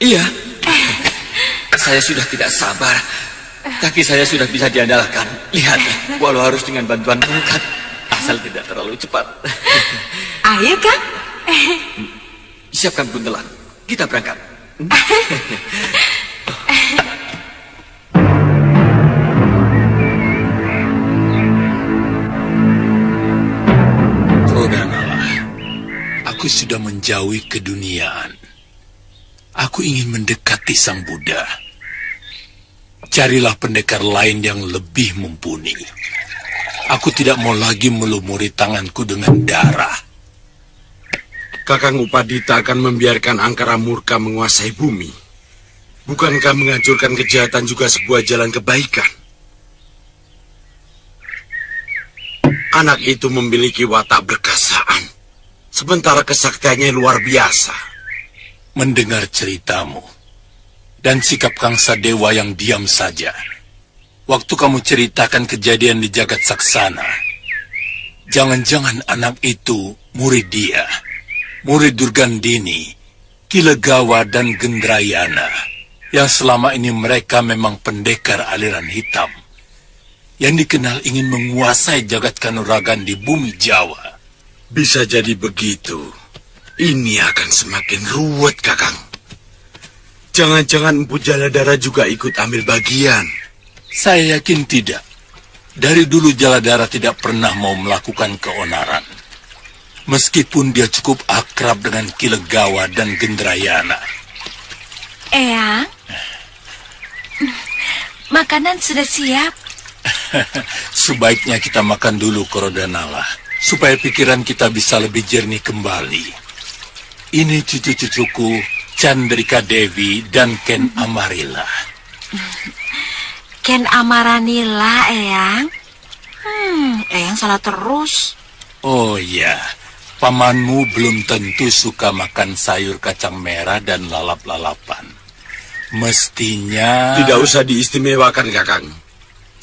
Iya. Saya sudah tidak sabar. Kaki saya sudah bisa diandalkan. Lihat, walau harus dengan bantuan tongkat. Asal tidak terlalu cepat. Ayo, Kang. Siapkan buntelan. Kita berangkat. Rodanalah, aku sudah menjauhi keduniaan. Aku ingin mendekati Sang Buddha. Carilah pendekar lain yang lebih mumpuni. Aku tidak mau lagi melumuri tanganku dengan darah. Kakang Upadita akan membiarkan angkara murka menguasai bumi. Bukankah menghancurkan kejahatan juga sebuah jalan kebaikan? Anak itu memiliki watak berkasaan, sementara kesaktiannya luar biasa. Mendengar ceritamu dan sikap Kangsa Dewa yang diam saja, waktu kamu ceritakan kejadian di Jagat Saksana, jangan-jangan anak itu murid dia. Murid Durgandini, Kilegawa, dan Gendrayana, yang selama ini mereka memang pendekar aliran hitam, yang dikenal ingin menguasai jagat kanuragan di bumi Jawa. Bisa jadi begitu. Ini akan semakin ruwet, Kakang. Jangan-jangan Empu Jaladara juga ikut ambil bagian. Saya yakin tidak. Dari dulu Jaladara tidak pernah mau melakukan keonaran. Meskipun dia cukup akrab dengan Kilegawa dan Gendrayana. Eyang, makanan sudah siap. Sebaiknya kita makan dulu, Korodanalah, supaya pikiran kita bisa lebih jernih kembali. Ini cucu-cucuku, Chandrika Devi dan Ken Amarila. Ken Amaranila, Eyang. Eyang salah terus. Oh ya, Pamanmu belum tentu suka makan sayur kacang merah dan lalap-lalapan. Mestinya... Tidak usah diistimewakan, Kakang.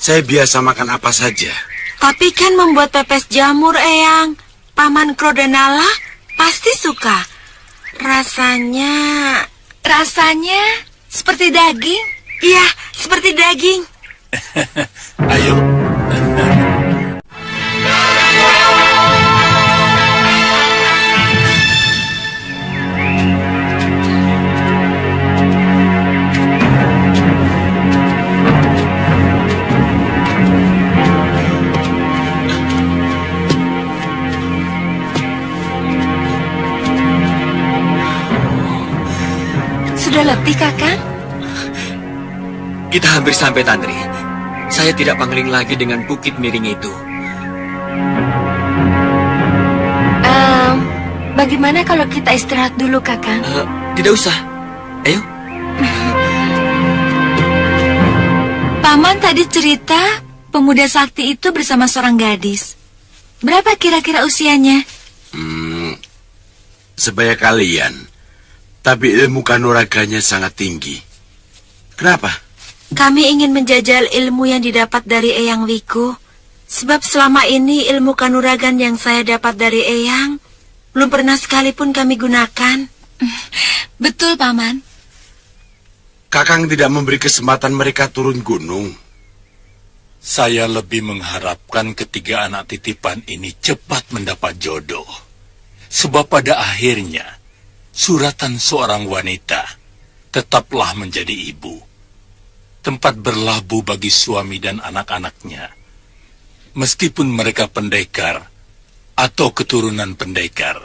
Saya biasa makan apa saja. Tapi kan membuat pepes jamur, Eyang. Paman Kro dan Nala pasti suka. Rasanya seperti daging. Iya, seperti daging. Ayo. Sudah letih, Kakang? Kita hampir sampai, Tantri. Saya tidak pangling lagi dengan bukit miring itu. Bagaimana kalau kita istirahat dulu, Kakang? Tidak usah. Ayo. Paman tadi cerita pemuda sakti itu bersama seorang gadis. Berapa kira-kira usianya? Sebaya kalian. Tapi ilmu kanuraganya sangat tinggi. Kenapa? Kami ingin menjajal ilmu yang didapat dari Eyang Wiku. Sebab selama ini ilmu kanuragan yang saya dapat dari Eyang belum pernah sekalipun kami gunakan. Betul, Paman. Kakang tidak memberi kesempatan mereka turun gunung. Saya lebih mengharapkan ketiga anak titipan ini cepat mendapat jodoh. Sebab pada akhirnya suratan seorang wanita tetaplah menjadi ibu, tempat berlabuh bagi suami dan anak-anaknya. Meskipun mereka pendekar atau keturunan pendekar,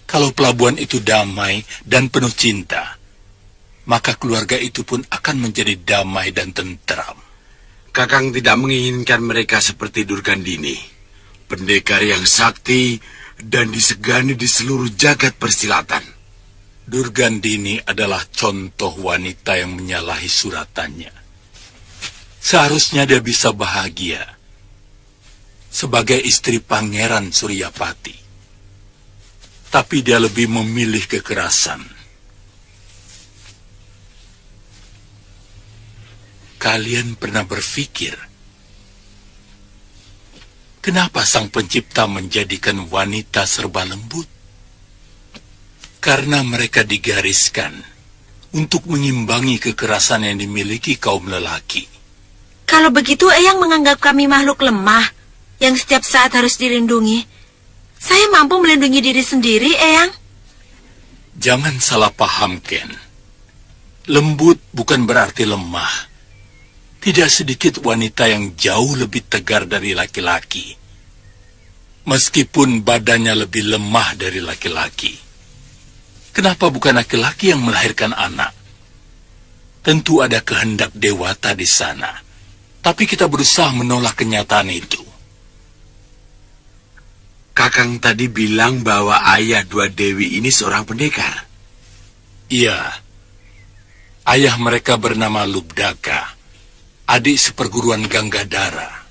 kalau pelabuhan itu damai dan penuh cinta, maka keluarga itu pun akan menjadi damai dan tentram. Kakang tidak menginginkan mereka seperti Durgandini, pendekar yang sakti dan disegani di seluruh jagat persilatan. Durgandini adalah contoh wanita yang menyalahi suratannya. Seharusnya dia bisa bahagia sebagai istri Pangeran Suryapati. Tapi dia lebih memilih kekerasan. Kalian pernah berpikir, kenapa Sang Pencipta menjadikan wanita serba lembut? Karena mereka digariskan untuk mengimbangi kekerasan yang dimiliki kaum lelaki. Kalau begitu Eyang menganggap kami makhluk lemah yang setiap saat harus dilindungi. Saya mampu melindungi diri sendiri, Eyang. Jangan salah paham, Ken. Lembut bukan berarti lemah. Tidak sedikit wanita yang jauh lebih tegar dari laki-laki, meskipun badannya lebih lemah dari laki-laki. Kenapa bukan laki-laki yang melahirkan anak? Tentu ada kehendak dewata di sana, tapi kita berusaha menolak kenyataan itu. Kakang tadi bilang bahwa ayah dua dewi ini seorang pendekar. Iya, ayah mereka bernama Lubdaka, adik seperguruan Ganggadara.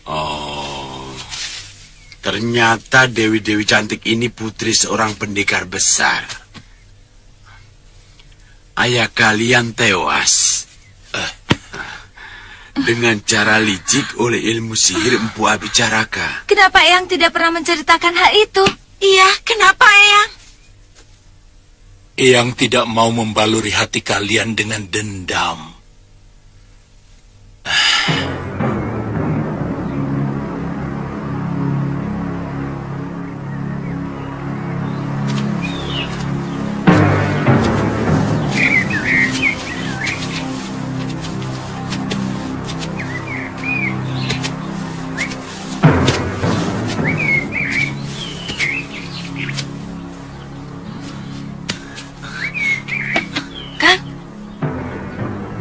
Oh, ternyata dewi-dewi cantik ini putri seorang pendekar besar. Ayah kalian tewas dengan cara licik oleh ilmu sihir Empu Abicaraka. Kenapa Eyang tidak pernah menceritakan hal itu? Iya, kenapa Eyang? Eyang tidak mau membaluri hati kalian dengan dendam.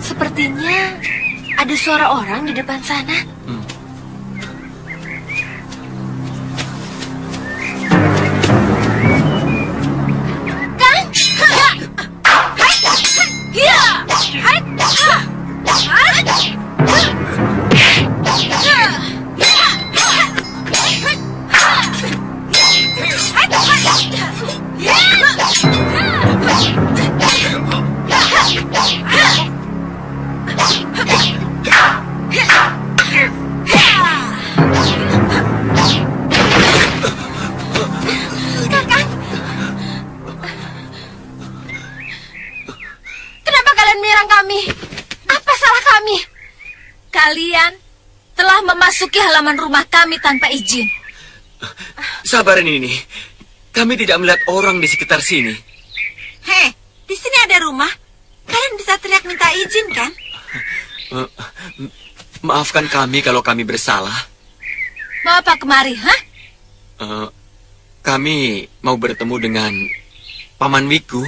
Sepertinya ada suara orang di depan sana. Kang! Kakang, kenapa kalian menyerang kami? Apa salah kami? Kalian telah memasuki halaman rumah kami tanpa izin. Sabar ini. Kami tidak melihat orang di sekitar sini. Hei, di sini ada rumah. Kalian bisa teriak minta izin, kan? Maafkan kami kalau kami bersalah. Mau apa kemari, hah? Kami mau bertemu dengan Paman Wiku.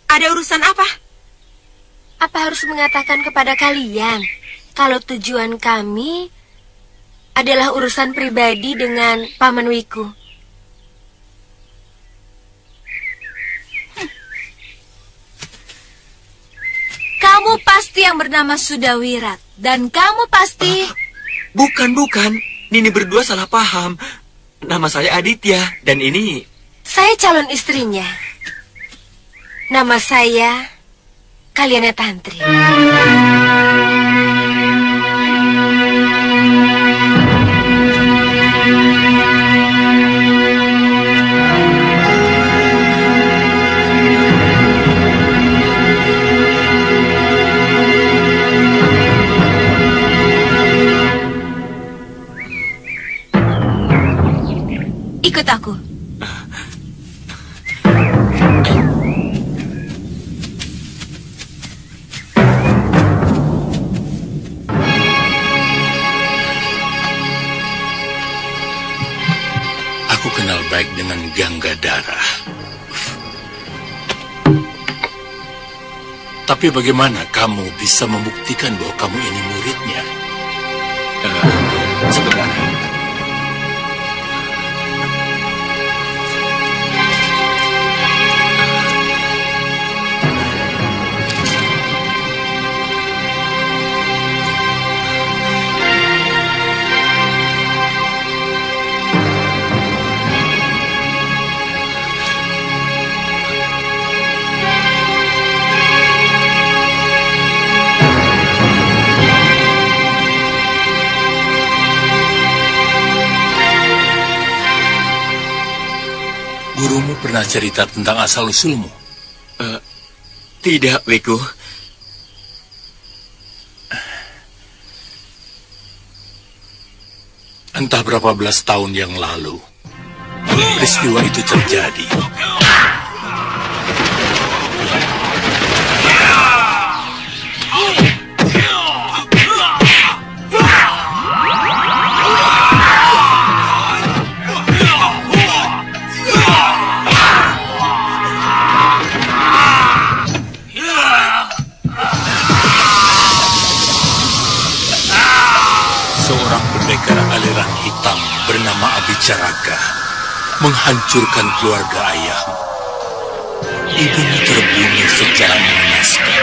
Ada urusan apa? Apa harus mengatakan kepada kalian kalau tujuan kami adalah urusan pribadi dengan Paman Wiku? Kamu pasti yang bernama Sudawirat. Dan kamu pasti... Bukan. Nini berdua salah paham. Nama saya Aditya. Dan ini... Saya calon istrinya. Nama saya Kalyana Tantri. Ikut aku. Aku kenal baik dengan Ganggadara. Tapi bagaimana kamu bisa membuktikan bahwa kamu ini muridnya? Sebentar. Gurumu pernah cerita tentang asal-usulmu? Tidak, Wiku. Entah berapa belas tahun yang lalu, peristiwa itu terjadi. Seorang pendekar aliran hitam bernama Abicaraka menghancurkan keluarga ayahmu. Ibumu terbunuh secara mengenaskan,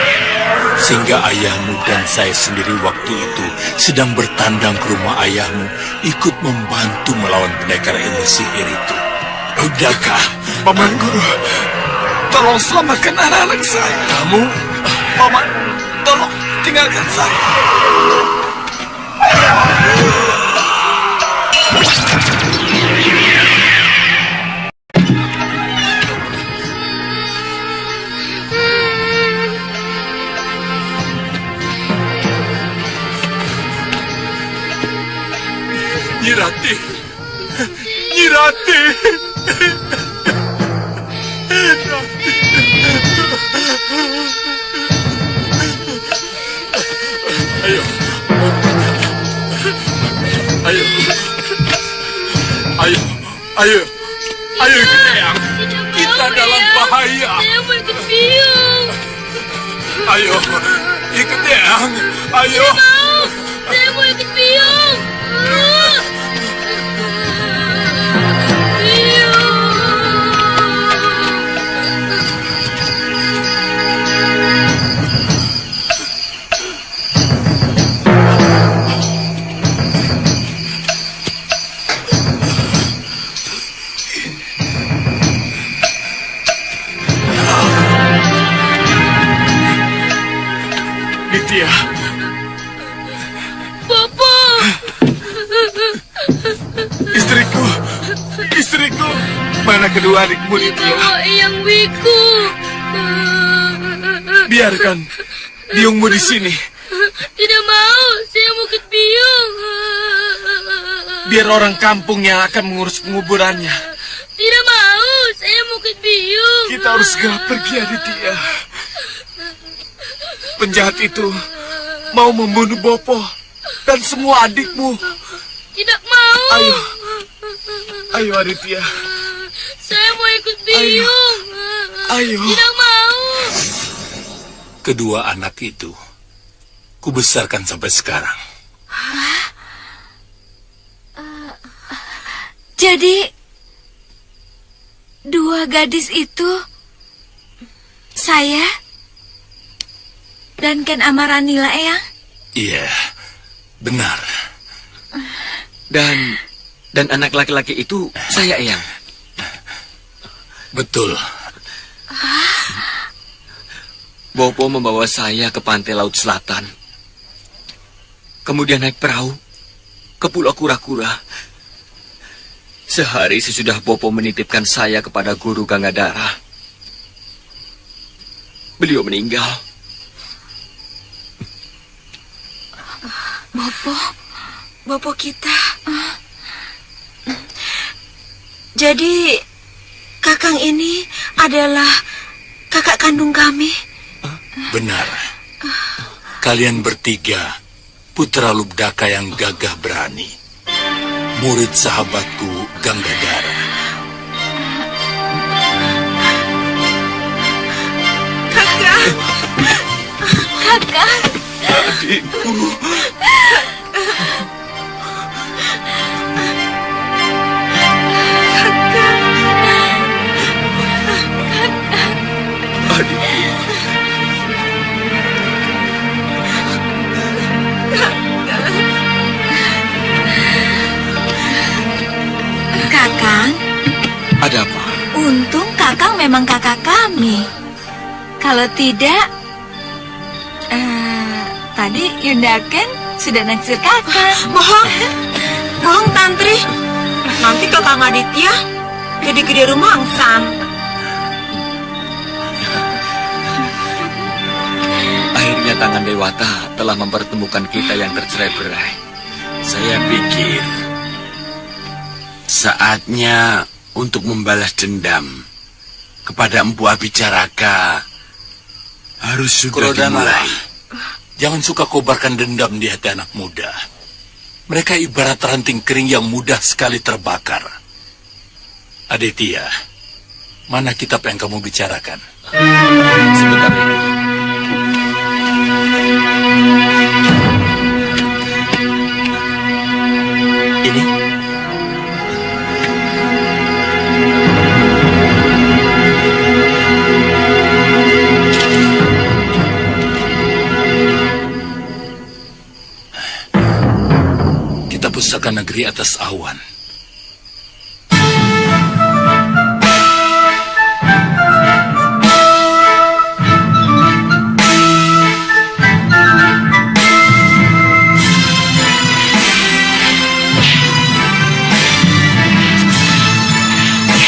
sehingga ayahmu dan saya sendiri waktu itu sedang bertandang ke rumah ayahmu, ikut membantu melawan pendekar ilmu sihir itu. Udahkah? Paman Guru, tolong selamatkan anak-anak saya. Kamu? Paman, tolong tinggalkan saya. Nyirati! Nyirati! Ayo. Ayo. Ayo. Ayo. Ayo, Eyang. Kita dalam bahaya. Saya mau ikut biung. Ayo. Ikut Eyang. Ayo. Saya mau ikut biung. Ditya. Bopo. Istriku, mana kedua adikmu, Ditya? Bopo, Eyang Wiku. Biarkan biungmu di sini. Tidak mau, saya Bukit Biung. Biar orang kampung yang akan mengurus penguburannya. Tidak mau, saya Bukit Biung. Kita harus segera pergi, Aditya. Penjahat itu mau membunuh Bopo dan semua adikmu. Tidak mau. Ayo Aditya. Saya mau ikut Biung. Ayo. Tidak mau. Kedua anak itu kubesarkan sampai sekarang. Jadi, dua gadis itu, saya dan Ken Amaranila, Eyang? Iya, benar. Dan anak laki-laki itu saya, Eyang. Betul. Bopo membawa saya ke pantai Laut Selatan. Kemudian naik perahu ke Pulau Kura-Kura. Sehari sesudah Bopo menitipkan saya kepada Guru Gangadara, beliau meninggal. Bopo kita. Jadi, Kakang ini adalah kakak kandung kami. Benar. Kalian bertiga putra Lubdaka yang gagah berani, murid sahabatku Gangadara. Kakak. Adikku. Kakang. Ada apa? Untung Kakang memang kakak kami. Kalau tidak, tadi Yunda Ken sudah naksir Kakang. Bohong Tantri. Nanti Kakang Aditya jadi gede rumangsang. Akhirnya tangan Dewata telah mempertemukan kita yang tercerai-berai. Saya pikir saatnya untuk membalas dendam kepada Empu Abicaraka harus sudah dimulai. Jangan suka kobarkan dendam di hati anak muda. Mereka ibarat ranting kering yang mudah sekali terbakar. Aditya, mana kitab yang kamu bicarakan? Sebentar. Ini. Kita pusaka negeri atas awan.